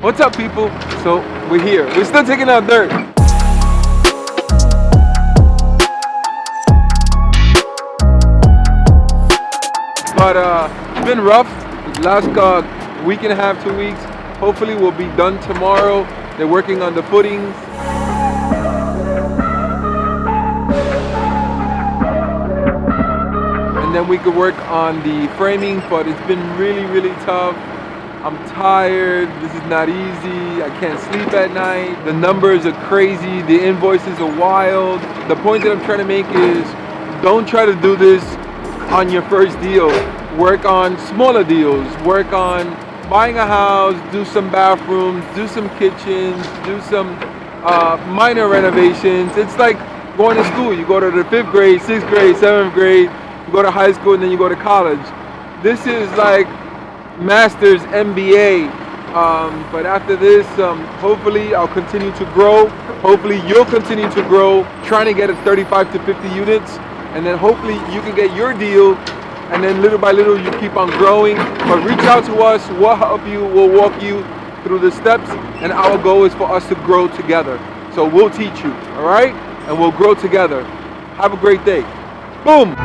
What's up, people? So we're here. We're still taking out dirt. But it's been rough. The last week and a half, 2 weeks. Hopefully we'll be done tomorrow. They're working on the footings. And then we could work on the framing, but it's been really tough. I'm tired, this is not easy, I can't sleep at night, the numbers are crazy, the invoices are wild. The point that I'm trying to make is, don't try to do this on your first deal. Work on smaller deals, work on buying a house, do some bathrooms, do some kitchens, do some minor renovations. It's like going to school. You go to the 5th grade, 6th grade, 7th grade, you go to high school, and then you go to college. This is like Master's, MBA, but after this, hopefully I'll continue to grow. Hopefully you'll continue to grow, trying to get 35 to 50 units, and then hopefully you can get your deal, and then little by little you keep on growing. But reach out to us, we'll help you, we'll walk you through the steps, and our goal is for us to grow together. So we'll teach you, all right? And we'll grow together. Have a great day. Boom!